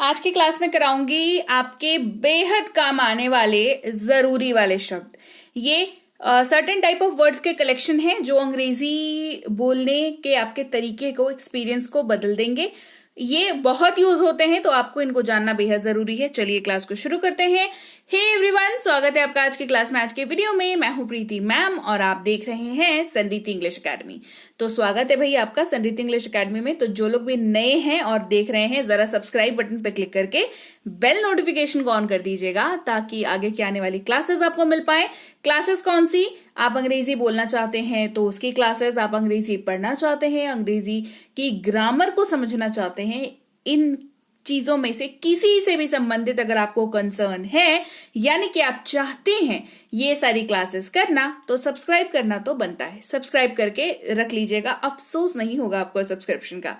आज की क्लास में कराऊंगी आपके बेहद काम आने वाले जरूरी वाले शब्द। ये सर्टेन टाइप ऑफ वर्ड्स के कलेक्शन हैं जो अंग्रेजी बोलने के आपके तरीके को, एक्सपीरियंस को बदल देंगे। ये बहुत यूज होते हैं तो आपको इनको जानना बेहद जरूरी है। चलिए क्लास को शुरू करते हैं। हे एवरीवन, स्वागत है आपका आज की क्लास में। आज के वीडियो में मैं हूं प्रीति मैम और आप देख रहे हैं संरीति इंग्लिश अकेडमी। तो स्वागत है भाई आपका संरीति इंग्लिश अकेडमी में। तो जो लोग भी नए हैं और देख रहे हैं, जरा सब्सक्राइब बटन पे क्लिक करके बेल नोटिफिकेशन को ऑन कर दीजिएगा ताकि आगे की आने वाली क्लासेस आपको मिल पाए। क्लासेस कौन सी? आप अंग्रेजी बोलना चाहते हैं तो उसकी क्लासेस, आप अंग्रेजी पढ़ना चाहते हैं, अंग्रेजी की ग्रामर को समझना चाहते हैं, इन चीजों में से किसी से भी संबंधित अगर आपको कंसर्न है, यानी कि आप चाहते हैं ये सारी क्लासेस करना, तो सब्सक्राइब करना तो बनता है। सब्सक्राइब करके रख लीजिएगा, अफसोस नहीं होगा आपको सब्सक्रिप्शन का।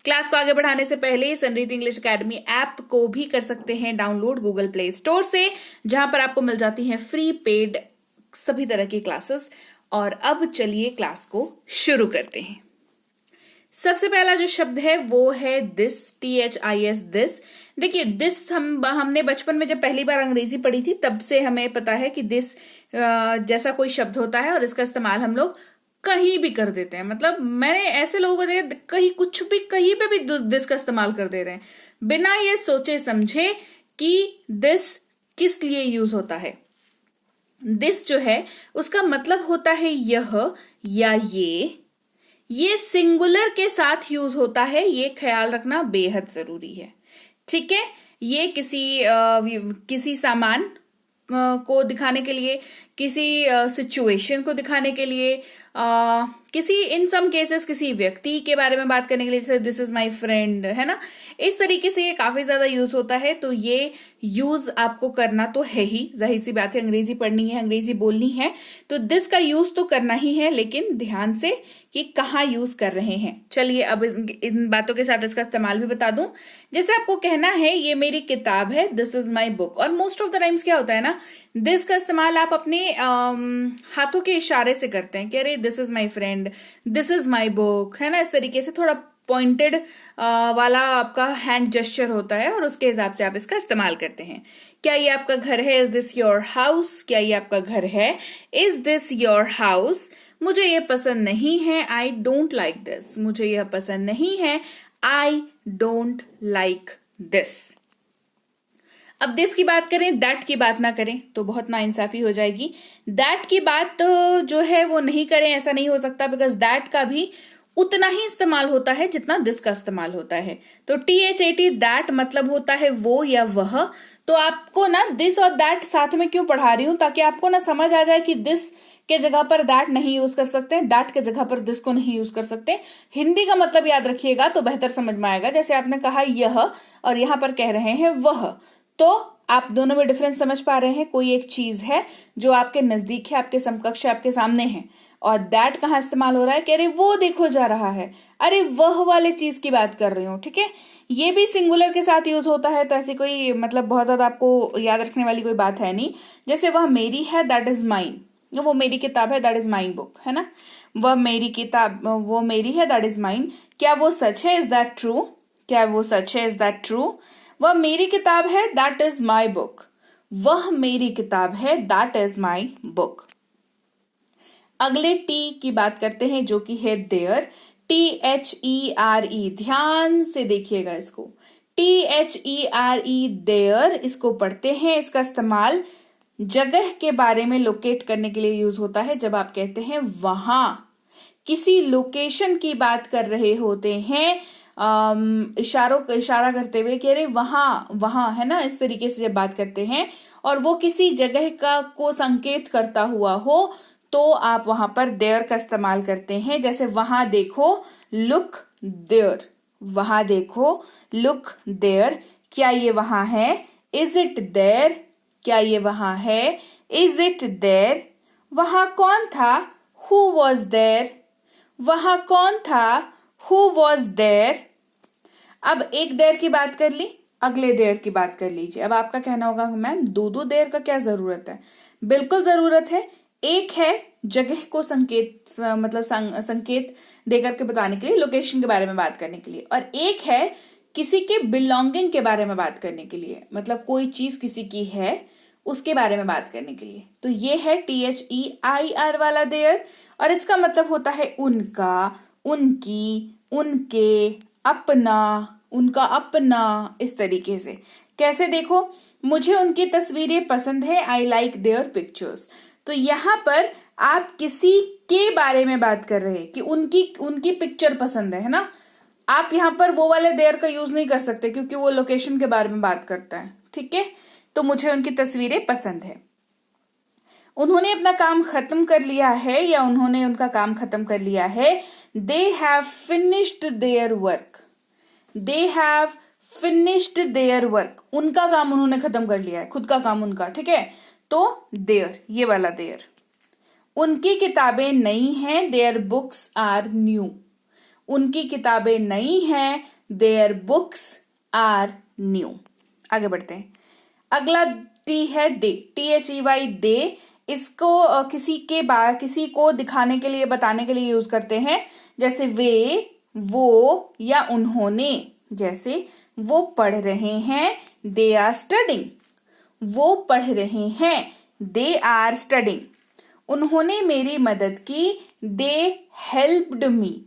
क्लास को आगे बढ़ाने से पहले संरीति इंग्लिश अकेडमी ऐप को भी कर सकते हैं डाउनलोड गूगल प्ले स्टोर से, जहां पर आपको मिल जाती हैं फ्री पेड सभी तरह की क्लासेस। और अब चलिए क्लास को शुरू करते हैं। सबसे पहला जो शब्द है वो है दिस, THIS, दिस। देखिए दिस हमने बचपन में जब पहली बार अंग्रेजी पढ़ी थी तब से हमें पता है कि दिस जैसा कोई शब्द होता है और इसका इस्तेमाल हम लोग कहीं भी कर देते हैं। मतलब मैंने ऐसे लोगों को देखा कहीं कुछ भी, कहीं पे भी दिस का इस्तेमाल कर दे रहे हैं बिना ये सोचे समझे कि दिस किस लिए यूज होता है। दिस जो है उसका मतलब होता है यह या ये सिंगुलर के साथ यूज होता है, ये ख्याल रखना बेहद जरूरी है। ठीक है, ये किसी सामान को दिखाने के लिए, किसी सिचुएशन को दिखाने के लिए, किसी इन सम केसेस किसी व्यक्ति के बारे में बात करने के लिए, जैसे दिस इज माय फ्रेंड, है ना। इस तरीके से ये काफी ज्यादा यूज होता है। तो ये यूज आपको करना तो है ही, जाहिर सी बात है, अंग्रेजी पढ़नी है, अंग्रेजी बोलनी है तो दिस का यूज तो करना ही है, लेकिन ध्यान से कि कहाँ यूज कर रहे हैं। चलिए अब इन बातों के साथ इसका इस्तेमाल भी बता दूं। जैसे आपको कहना है ये मेरी किताब है, दिस इज माई बुक। और मोस्ट ऑफ द टाइम्स क्या होता है ना, दिस का इस्तेमाल आप अपने हाथों के इशारे से करते हैं कि अरे this is my friend, this is my book, है ना। इस तरीके से थोड़ा पॉइंटेड वाला आपका हैंड जेस्चर होता है और उसके हिसाब से आप इसका इस्तेमाल करते हैं। क्या ये आपका घर है? Is this your house? क्या ये आपका घर है? Is this your house? मुझे ये पसंद नहीं है, आई डोंट लाइक दिस। मुझे यह पसंद नहीं है, आई डोंट लाइक दिस। अब दिस की बात करें, दैट की बात ना करें तो बहुत नाइंसाफी हो जाएगी। दैट की बात तो जो है वो नहीं करें, ऐसा नहीं हो सकता, बिकॉज दैट का भी उतना ही इस्तेमाल होता है जितना दिस का इस्तेमाल होता है। तो THAT, दैट मतलब होता है वो या वह। तो आपको ना दिस और दैट साथ में क्यों पढ़ा रही हूं, ताकि आपको ना समझ आ जाए कि दिस के जगह पर दैट नहीं यूज कर सकते, दैट के जगह पर दिस को नहीं यूज कर सकते। हिंदी का मतलब याद रखिएगा तो बेहतर समझ में आएगा। जैसे आपने कहा यह और यहां पर कह रहे हैं वह, तो आप दोनों में डिफरेंस समझ पा रहे हैं। कोई एक चीज है जो आपके नजदीक है, आपके समकक्ष है, आपके सामने है, और दैट कहाँ इस्तेमाल हो रहा है कि अरे वो देखो जा रहा है, अरे वह वाले चीज की बात कर रही हूँ। ठीक है, ये भी सिंगुलर के साथ यूज होता है, तो ऐसी कोई मतलब बहुत ज्यादा आपको याद रखने वाली कोई बात है नहीं। जैसे वह मेरी है, दैट इज माइन। वो मेरी किताब है, दैट इज माइन बुक, है ना। वह मेरी किताब, वो मेरी है, दैट इज माइन। क्या वो सच है? Is that true? क्या वो सच है? Is that true? वह मेरी किताब है, दैट इज माई बुक। वह मेरी किताब है, दैट इज माई बुक। अगले टी की बात करते हैं जो कि है देयर, THERE। ध्यान से देखिएगा इसको, THERE, देयर। इसको पढ़ते हैं। इसका इस्तेमाल जगह के बारे में लोकेट करने के लिए यूज होता है। जब आप कहते हैं वहां, किसी लोकेशन की बात कर रहे होते हैं, इशारा करते हुए कि अरे वहां, है ना। इस तरीके से जब बात करते हैं और वो किसी जगह को संकेत करता हुआ हो तो आप वहां पर देयर का इस्तेमाल करते हैं। जैसे वहां देखो, लुक देयर। वहां देखो, लुक देयर। क्या ये वहां है? Is it there? क्या ये वहां है? Is it there? वहां कौन था? Who was there? वहां कौन था? Who was there? अब एक देयर की बात कर ली, अगले देयर की बात कर लीजिए। अब आपका कहना होगा मैम दो देयर का क्या जरूरत है? बिल्कुल जरूरत है। एक है जगह को संकेत देकर के बताने के लिए, लोकेशन के बारे में बात करने के लिए, और एक है किसी के बिलोंगिंग के बारे में बात करने के लिए, मतलब कोई चीज किसी की है उसके बारे में बात करने के लिए। तो ये है THEIR वाला देयर, और इसका मतलब होता है उनका, उनकी, उनके, अपना, उनका अपना, इस तरीके से। कैसे देखो, मुझे उनकी तस्वीरें पसंद है, आई लाइक देयर पिक्चर्स। तो यहां पर आप किसी के बारे में बात कर रहे हैं कि उनकी पिक्चर पसंद है ना। आप यहां पर वो वाले देयर का यूज नहीं कर सकते क्योंकि वो लोकेशन के बारे में बात करता है, ठीक है। तो मुझे उनकी तस्वीरें पसंद है। उन्होंने अपना काम खत्म कर लिया है या उन्होंने उनका काम खत्म कर लिया है। They have finished their work. They have finished their work, उनका काम उन्होंने खत्म कर लिया है, खुद का काम उनका, ठीक है। तो देयर, ये वाला देयर। उनकी किताबें नई हैं, देयर बुक्स आर न्यू। उनकी किताबें नई हैं, देयर बुक्स आर न्यू। आगे बढ़ते हैं। अगला टी है दे, THEY दे। इसको किसी को दिखाने के लिए, बताने के लिए यूज करते हैं, जैसे वे, वो या उन्होंने। जैसे वो पढ़ रहे हैं, दे आर स्टडिंग। वो पढ़ रहे हैं, दे आर स्टडिंग। उन्होंने मेरी मदद की, दे हेल्प्ड मी।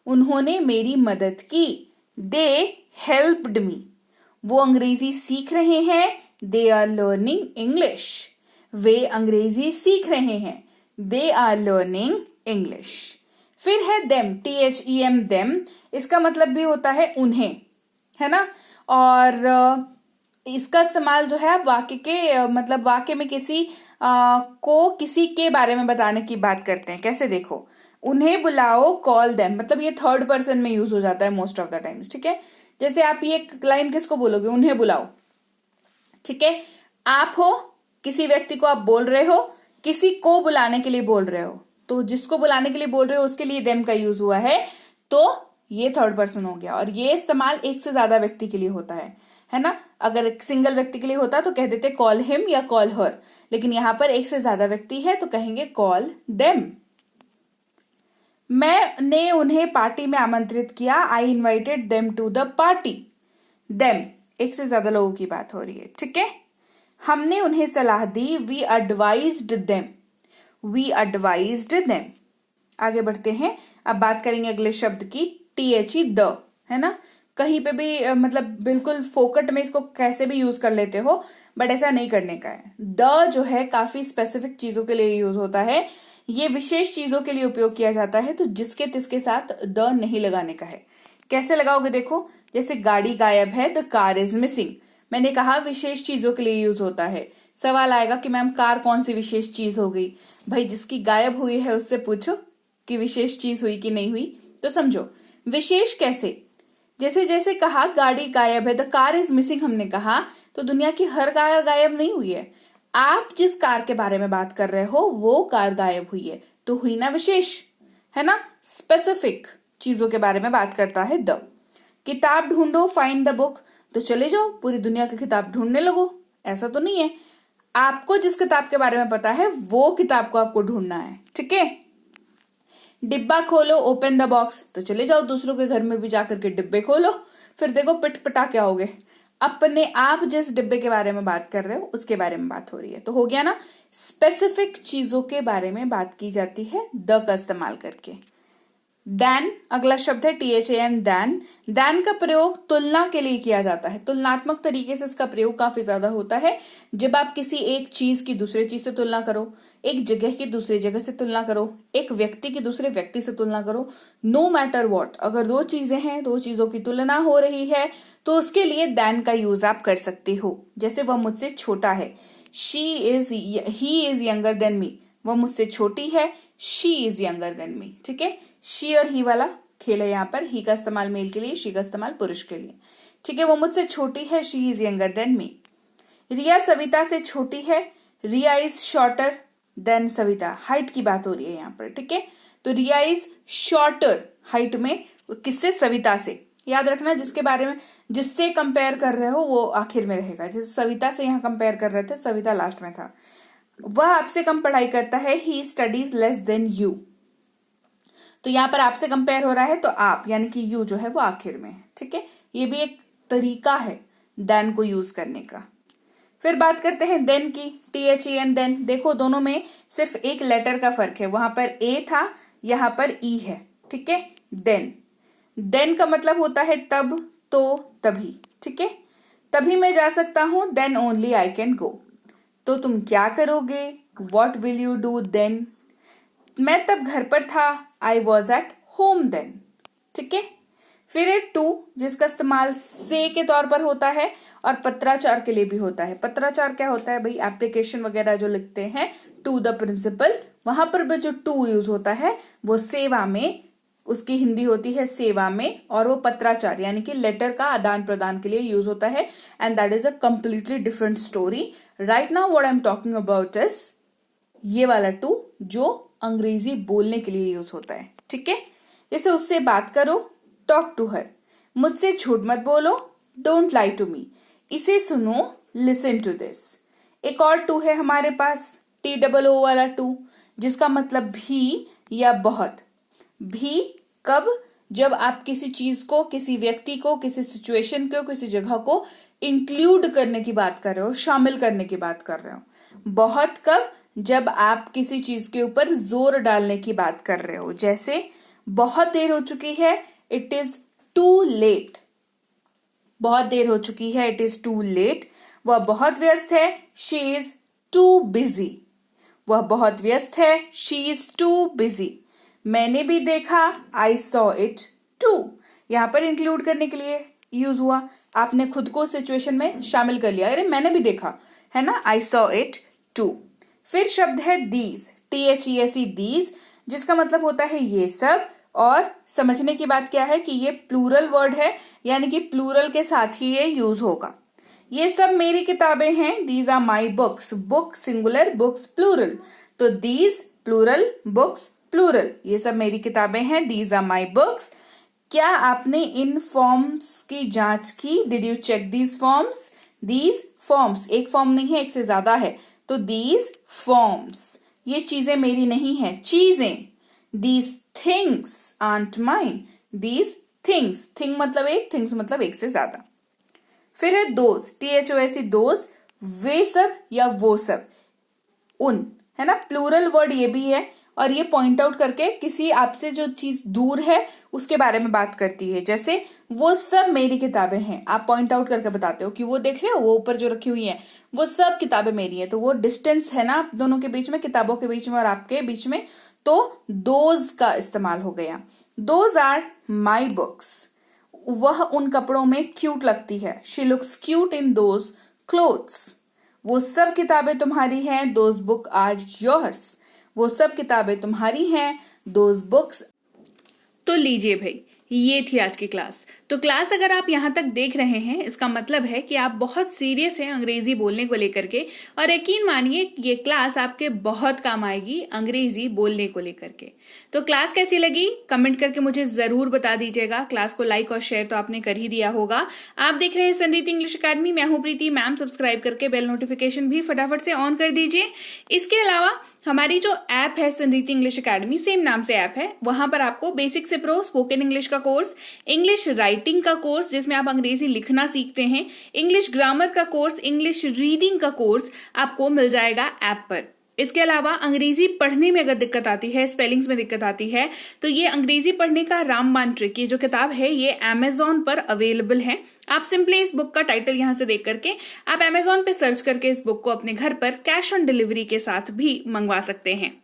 उन्होंने मेरी मदद की, दे हेल्प्ड मी। वो अंग्रेजी सीख रहे हैं, दे आर लर्निंग इंग्लिश। वे अंग्रेजी सीख रहे हैं, दे आर लर्निंग इंग्लिश। फिर है देम, THEM देम। इसका मतलब भी होता है उन्हें, है ना। और इसका इस्तेमाल जो है आप वाक्य के, मतलब वाक्य में किसी के बारे में बताने की बात करते हैं। कैसे देखो, उन्हें बुलाओ, कॉल देम, मतलब ये थर्ड पर्सन में यूज हो जाता है मोस्ट ऑफ द टाइम्स, ठीक है। जैसे आप ये लाइन किसको बोलोगे, उन्हें बुलाओ, ठीक है। आप हो, किसी व्यक्ति को आप बोल रहे हो, किसी को बुलाने के लिए बोल रहे हो, तो जिसको बुलाने के लिए बोल रहे हो उसके लिए देम का यूज हुआ है, तो ये थर्ड पर्सन हो गया। और ये इस्तेमाल एक से ज्यादा व्यक्ति के लिए होता है ना। अगर एक सिंगल व्यक्ति के लिए होता तो कह देते कॉल हिम या कॉल हर, लेकिन यहां पर एक से ज्यादा व्यक्ति है तो कहेंगे कॉल देम। मैंने उन्हें पार्टी में आमंत्रित किया, I invited them to the party. Them, एक से ज्यादा लोगों की बात हो रही है, ठीक है। हमने उन्हें सलाह दी, we advised them. We advised them. आगे बढ़ते हैं, अब बात करेंगे अगले शब्द की, THE द, है ना। कहीं पे भी मतलब बिल्कुल फोकट में इसको कैसे भी यूज कर लेते हो, बट ऐसा नहीं करने का है। द जो है काफी स्पेसिफिक चीजों के लिए यूज होता है, ये विशेष चीजों के लिए उपयोग किया जाता है, तो जिसके तिसके साथ द नहीं लगाने का है। कैसे लगाओगे देखो, जैसे गाड़ी गायब है, द कार इज मिसिंग। मैंने कहा विशेष चीजों के लिए यूज होता है। सवाल आएगा कि मैम कार कौन सी विशेष चीज हो गई। भाई जिसकी गायब हुई है उससे पूछो कि विशेष चीज हुई कि नहीं हुई, तो समझो विशेष कैसे। जैसे जैसे कहा गाड़ी गायब है, द कार इज मिसिंग, हमने कहा तो दुनिया की हर कार गायब नहीं हुई है। आप जिस कार के बारे में बात कर रहे हो वो कार गायब हुई है, तो हुई ना विशेष, है ना। स्पेसिफिक चीजों के बारे में बात करता है द। किताब ढूंढो, फाइंड द बुक, तो चले जाओ पूरी दुनिया की किताब ढूंढने लगो, ऐसा तो नहीं है। आपको जिस किताब के बारे में पता है वो किताब को आपको ढूंढना है, ठीक है। डिब्बा खोलो, ओपन द बॉक्स, तो चले जाओ दूसरों के घर में भी जाकर के डिब्बे खोलो, फिर देखो पिट पिटा क्या होगे। अपने आप जिस डिब्बे के बारे में बात कर रहे हो उसके बारे में बात हो रही है, तो हो गया ना। स्पेसिफिक चीजों के बारे में बात की जाती है द का इस्तेमाल करके। दैन, अगला शब्द है THAN दैन। दैन का प्रयोग तुलना के लिए किया जाता है, तुलनात्मक तरीके से इसका प्रयोग काफी ज्यादा होता है। जब आप किसी एक चीज की दूसरे चीज से तुलना करो, एक जगह की दूसरी जगह से तुलना करो, एक व्यक्ति की दूसरे व्यक्ति से तुलना करो, नो मैटर वॉट, अगर दो चीजें हैं, दो चीजों की तुलना हो रही है, तो उसके लिए दैन का यूज आप कर सकते हो। जैसे वह मुझसे छोटा है, ही इज यंगर देन मी, वह मुझसे छोटी है, शी इज यंगर देन मी, ठीक है। शी और ही वाला खेल है यहाँ पर, ही का इस्तेमाल मेल के लिए, शी का इस्तेमाल पुरुष के लिए, ठीक है। वो मुझसे छोटी है, she is younger than me. Riya Savita से छोटी है, Riya is shorter than Savita, height की बात हो रही है यहाँ पर, ठीक है। तो रिया इज शॉर्टर हाइट में, किससे, सविता से। याद रखना जिसके बारे में, जिससे कंपेयर कर रहे हो वो आखिर में रहेगा। जैसे सविता से यहाँ कंपेयर कर रहे थे, सविता लास्ट में था। वह आपसे कम पढ़ाई करता है, he studies less than you, तो यहाँ पर आपसे कंपेयर हो रहा है तो आप यानी कि यू जो है वो आखिर में है, ठीक है, ये भी एक तरीका है देन को यूज करने का। फिर बात करते हैं देन की, THEN देन। देखो दोनों में सिर्फ एक लेटर का फर्क है, वहां पर ए था, यहां पर ई है, ठीक है। देन, देन का मतलब होता है तब, तो, तभी, ठीक है। तभी मैं जा सकता हूं, then only I can go. तो तुम क्या करोगे, what will you do then. मैं तब घर पर था, I was at home then, ठीक है। फिर है टू, जिसका इस्तेमाल से के तौर पर होता है और पत्राचार के लिए भी होता है। पत्राचार क्या होता है भाई, एप्लीकेशन वगैरह जो लिखते हैं टू द प्रिंसिपल, वहां पर भी जो टू यूज होता है वो सेवा में, उसकी हिंदी होती है सेवा में, और वो पत्राचार यानी कि लेटर का आदान प्रदान के लिए यूज होता है। And that is a completely different story. Right now what I am talking about is ये वाला टू जो अंग्रेजी बोलने के लिए यूज होता है, ठीक है। जैसे उससे बात करो, टॉक टू हर। मुझसे झूठ मत बोलो, डोंट लाई टू मी। इसे सुनो, लिसन टू दिस। एक और टू है हमारे पास, TOO वाला टू, जिसका मतलब भी या बहुत। भी कब, जब आप किसी चीज को, किसी व्यक्ति को, किसी सिचुएशन को, किसी जगह को इंक्लूड करने की बात कर रहे हो, शामिल करने की बात कर रहे हो। बहुत कब, जब आप किसी चीज के ऊपर जोर डालने की बात कर रहे हो। जैसे बहुत देर हो चुकी है, इट इज टू लेट। बहुत देर हो चुकी है, इट इज टू लेट। वह बहुत व्यस्त है, शी इज टू बिजी। वह बहुत व्यस्त है, शी इज टू बिजी। मैंने भी देखा, आई सॉ इट टू। यहां पर इंक्लूड करने के लिए यूज हुआ, आपने खुद को सिचुएशन में शामिल कर लिया, अरे मैंने भी देखा, है ना, आई सॉ इट टू। फिर शब्द है दीज, THESE दीज, जिसका मतलब होता है ये सब। और समझने की बात क्या है कि ये प्लूरल वर्ड है, यानी कि प्लूरल के साथ ही ये यूज होगा। ये सब मेरी किताबें हैं, these are my books. Book singular, books plural, तो दीज प्लूरल, बुक्स प्लूरल, ये सब मेरी किताबें हैं, दीज आर माई बुक्स। क्या आपने इन फॉर्म्स की जांच की, did you check these forms. These forms, एक फॉर्म नहीं है, एक से ज्यादा है, तो दीज फॉर्म्स, ये चीजें मेरी नहीं है, चीजें। These things aren't mine, these things, thing मतलब एक, थिंग्स मतलब एक से ज्यादा। फिर है दोज, THOSE दोज, वे सब या वो सब, उन, है ना, प्लूरल वर्ड ये भी है। और ये पॉइंट आउट करके किसी आपसे जो चीज दूर है उसके बारे में बात करती है। जैसे वो सब मेरी किताबें हैं, आप पॉइंट आउट करके बताते हो कि वो देख रहे हो, वो ऊपर जो रखी हुई है वो सब किताबें मेरी है, तो वो डिस्टेंस है ना दोनों के बीच में, किताबों के बीच में और आपके बीच में, तो दोज का इस्तेमाल हो गया। दोज आर माई बुक्स, वह उन कपड़ों में क्यूट लगती है, she looks cute in those clothes. वो सब किताबें तुम्हारी हैं, दोज बुक आर योर्स, वो सब किताबें तुम्हारी हैं, दोज बुक्स। तो लीजिए भाई, ये थी आज की क्लास। तो क्लास अगर आप यहाँ तक देख रहे हैं, इसका मतलब है कि आप बहुत सीरियस हैं अंग्रेजी बोलने को लेकर के, और यकीन मानिए ये क्लास आपके बहुत काम आएगी अंग्रेजी बोलने को लेकर के। तो क्लास कैसी लगी कमेंट करके मुझे जरूर बता दीजिएगा। क्लास को लाइक और शेयर तो आपने कर ही दिया होगा। आप देख रहे हैं समृद्धि इंग्लिश अकेडमी, मैं हूं प्रीति मैम। सब्सक्राइब करके बेल नोटिफिकेशन भी फटाफट से ऑन कर दीजिए। इसके अलावा हमारी जो ऐप है समृद्धि इंग्लिश अकेडमी, सेम नाम से ऐप है, वहां पर आपको बेसिक से प्रो स्पोकन इंग्लिश का कोर्स, इंग्लिश राइटिंग का कोर्स जिसमें आप अंग्रेजी लिखना सीखते हैं, इंग्लिश ग्रामर का कोर्स, इंग्लिश रीडिंग का कोर्स आपको मिल जाएगा ऐप पर। इसके अलावा अंग्रेजी पढ़ने में अगर दिक्कत आती है, स्पेलिंग्स में दिक्कत आती है, तो ये अंग्रेजी पढ़ने का रामबाण ट्रिक, ये जो किताब है ये अमेजॉन पर अवेलेबल है। आप सिंपली इस बुक का टाइटल यहां से देख करके आप अमेजॉन पे सर्च करके इस बुक को अपने घर पर कैश ऑन डिलीवरी के साथ भी मंगवा सकते हैं।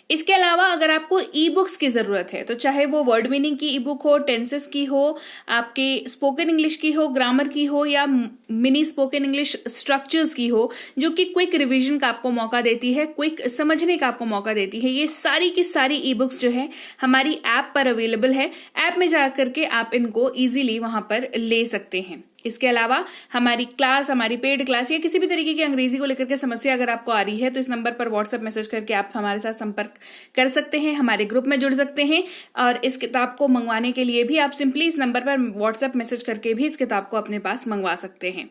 इसके अलावा अगर आपको ई बुक्स की जरूरत है, तो चाहे वो वर्ड मीनिंग की ई बुक हो, टेंसेस की हो, आपके स्पोकन इंग्लिश की हो, ग्रामर की हो, या मिनी स्पोकन इंग्लिश स्ट्रक्चर्स की हो, जो कि क्विक रिवीजन का आपको मौका देती है, क्विक समझने का आपको मौका देती है, ये सारी की सारी ई बुक्स जो है हमारी ऐप पर अवेलेबल है। ऐप में जाकर के आप इनको इजीली वहां पर ले सकते हैं। इसके अलावा हमारी क्लास, हमारी पेड क्लास या किसी भी तरीके की अंग्रेजी को लेकर के समस्या अगर आपको आ रही है, तो इस नंबर पर व्हाट्सएप मैसेज करके आप हमारे साथ संपर्क कर सकते हैं, हमारे ग्रुप में जुड़ सकते हैं। और इस किताब को मंगवाने के लिए भी आप सिंपली इस नंबर पर व्हाट्सएप मैसेज करके भी इस किताब को अपने पास मंगवा सकते हैं।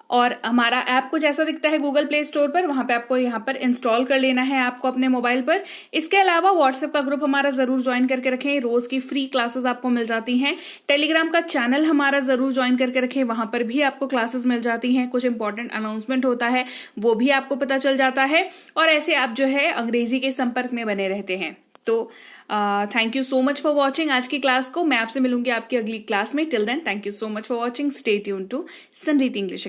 और हमारा ऐप कुछ ऐसा दिखता है गूगल प्ले स्टोर पर, वहां पे आपको यहाँ पर इंस्टॉल कर लेना है आपको अपने मोबाइल पर। इसके अलावा व्हाट्सएप का ग्रुप हमारा जरूर ज्वाइन करके रखें, रोज की फ्री क्लासेस आपको मिल जाती हैं। टेलीग्राम का चैनल हमारा जरूर ज्वाइन करके रखें, वहां पर भी आपको क्लासेस मिल जाती हैं, कुछ इंपॉर्टेंट अनाउंसमेंट होता है वो भी आपको पता चल जाता है, और ऐसे आप जो है अंग्रेजी के संपर्क में बने रहते हैं। तो thank you so much for watching आज की क्लास को। मैं आपसे मिलूंगी आपकी अगली क्लास में। Till then thank you so much for watching. Stay tuned to Samriddhi English.